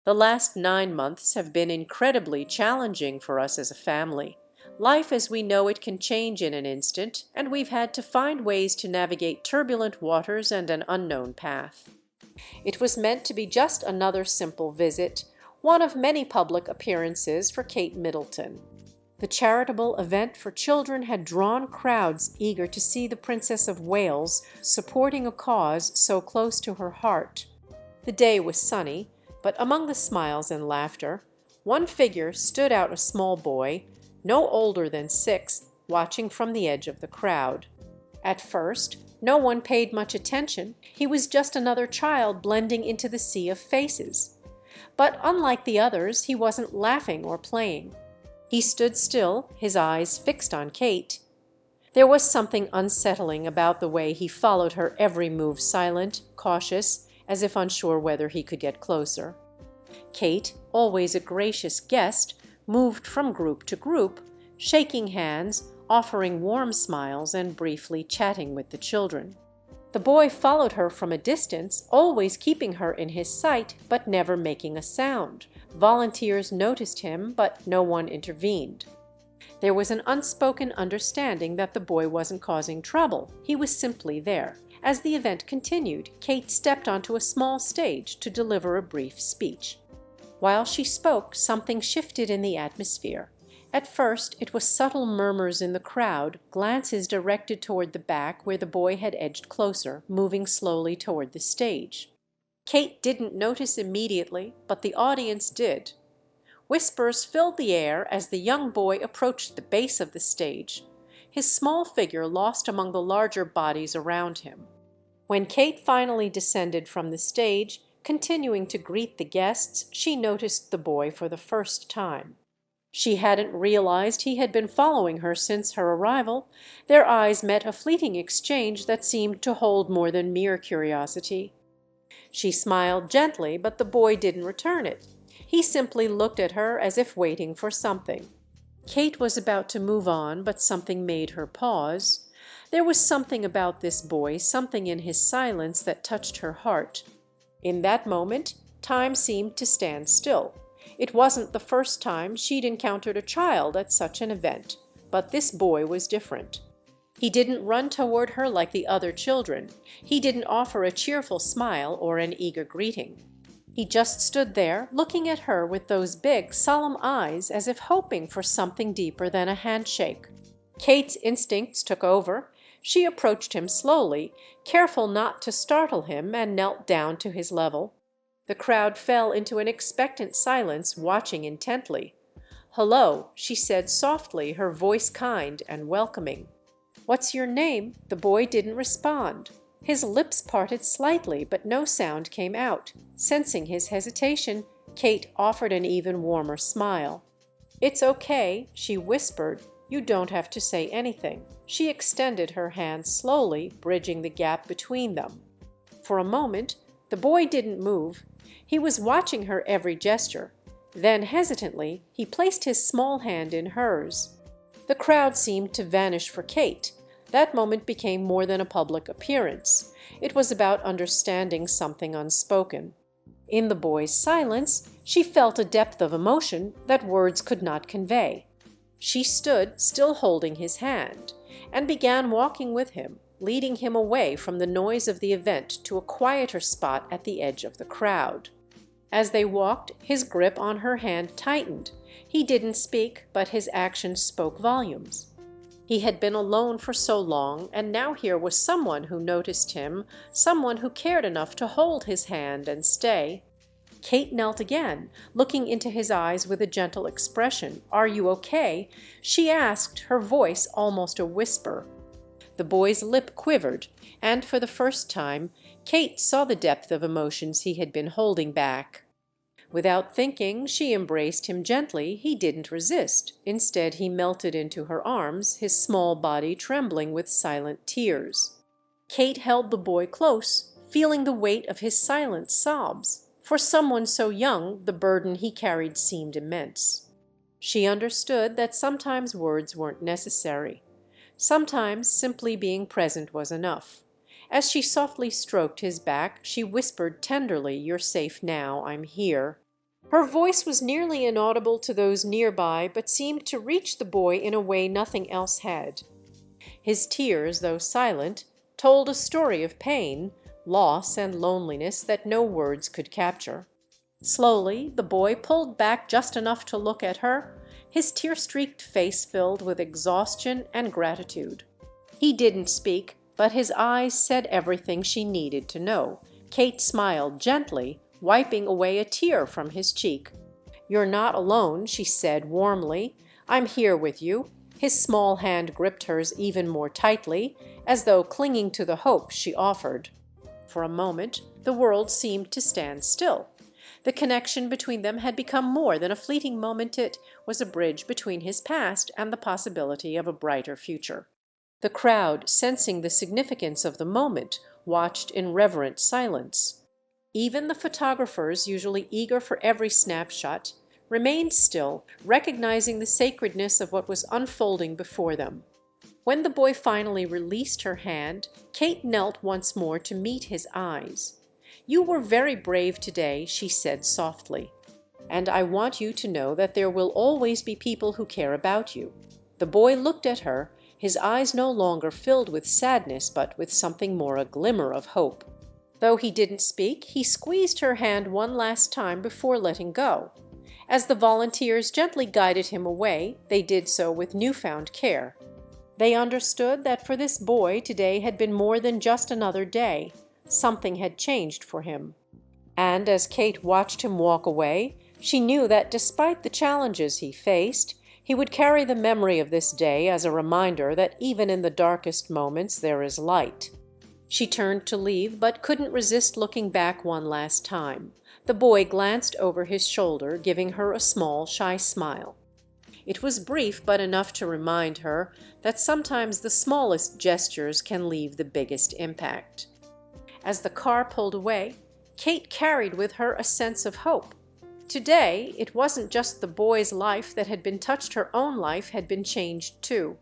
The last 9 months have been incredibly challenging for us as a family. Life as we know it can change in an instant, and we've had to find ways to navigate turbulent waters and an unknown path. It was meant to be just another simple visit, one of many public appearances for Kate Middleton. The charitable event for children had drawn crowds eager to see the Princess of Wales supporting a cause so close to her heart. The day was sunny, but among the smiles and laughter, one figure stood out: a small boy, no older than 6, watching from the edge of the crowd. At first, no one paid much attention. He was just another child blending into the sea of faces. But unlike the others, he wasn't laughing or playing. He stood still, his eyes fixed on Kate. There was something unsettling about the way he followed her every move, silent, cautious, as if unsure whether he could get closer. Kate, always a gracious guest, moved from group to group, shaking hands, offering warm smiles, and briefly chatting with the children. The boy followed her from a distance, always keeping her in his sight, but never making a sound. Volunteers noticed him, but no one intervened. There was an unspoken understanding that the boy wasn't causing trouble. He was simply there. As the event continued, Kate stepped onto a small stage to deliver a brief speech. While she spoke, something shifted in the atmosphere. At first it was subtle murmurs in the crowd, glances directed toward the back where the boy had edged closer, moving slowly toward the stage. Kate didn't notice immediately, but the audience did. Whispers filled the air as the young boy approached the base of the stage, his small figure lost among the larger bodies around him. When Kate finally descended from the stage, continuing to greet the guests, she noticed the boy for the first time. She hadn't realized he had been following her since her arrival. Their eyes met a fleeting exchange that seemed to hold more than mere curiosity. She smiled gently, but the boy didn't return it. He simply looked at her as if waiting for something. Kate was about to move on, but something made her pause. There was something about this boy, something in his silence that touched her heart. In that moment, time seemed to stand still. It wasn't the first time she'd encountered a child at such an event, but this boy was different. He didn't run toward her like the other children. He didn't offer a cheerful smile or an eager greeting. He just stood there, looking at her with those big, solemn eyes, as if hoping for something deeper than a handshake. Kate's instincts took over. She approached him slowly, careful not to startle him, and knelt down to his level. The crowd fell into an expectant silence, watching intently. "Hello," she said softly, her voice kind and welcoming. "What's your name?" The boy didn't respond. His lips parted slightly, but no sound came out. Sensing his hesitation, Kate offered an even warmer smile. "It's okay," she whispered. "You don't have to say anything." She extended her hand slowly, bridging the gap between them. For a moment, the boy didn't move. He was watching her every gesture. Then, hesitantly, he placed his small hand in hers. The crowd seemed to vanish for Kate. That moment became more than a public appearance. It was about understanding something unspoken. In the boy's silence, she felt a depth of emotion that words could not convey. She stood, still holding his hand, and began walking with him, leading him away from the noise of the event to a quieter spot at the edge of the crowd. As they walked, his grip on her hand tightened. He didn't speak, but his actions spoke volumes. He had been alone for so long, and now here was someone who noticed him, someone who cared enough to hold his hand and stay. Kate knelt again, looking into his eyes with a gentle expression. "Are you okay?" she asked, her voice almost a whisper. The boy's lip quivered, and for the first time Kate saw the depth of emotions he had been holding back. Without thinking, she embraced him gently. He didn't resist. Instead, he melted into her arms, his small body trembling with silent tears. Kate held the boy close, feeling the weight of his silent sobs. For someone so young, the burden he carried seemed immense. She understood that sometimes words weren't necessary. Sometimes simply being present was enough. As she softly stroked his back, she whispered tenderly, "You're safe now. I'm here." Her voice was nearly inaudible to those nearby, but seemed to reach the boy in a way nothing else had. His tears, though silent, told a story of pain, loss, and loneliness that no words could capture. Slowly the boy pulled back just enough to look at her, his tear-streaked face filled with exhaustion and gratitude. He didn't speak, but his eyes said everything she needed to know. Kate smiled gently, wiping away a tear from his cheek. "You're not alone," she said warmly. "I'm here with you." His small hand gripped hers even more tightly, as though clinging to the hope she offered. For a moment the world seemed to stand still. The connection between them had become more than a fleeting moment, it was a bridge between his past and the possibility of a brighter future. The crowd, sensing the significance of the moment, watched in reverent silence. Even the photographers, usually eager for every snapshot, remained still, recognizing the sacredness of what was unfolding before them. When the boy finally released her hand, Kate knelt once more to meet his eyes. "You were very brave today," she said softly, "and I want you to know that there will always be people who care about you." The boy looked at her, his eyes no longer filled with sadness, but with something more, a glimmer of hope. Though he didn't speak, he squeezed her hand one last time before letting go. As the volunteers gently guided him away, they did so with newfound care. They understood that for this boy today had been more than just another day. Something had changed for him. And as Kate watched him walk away, she knew that despite the challenges he faced, he would carry the memory of this day as a reminder that even in the darkest moments there is light. She turned to leave, but couldn't resist looking back one last time. The boy glanced over his shoulder, giving her a small, shy smile. It was brief, but enough to remind her that sometimes the smallest gestures can leave the biggest impact. As the car pulled away, Kate carried with her a sense of hope. Today, it wasn't just the boy's life that had been touched, her own life had been changed too.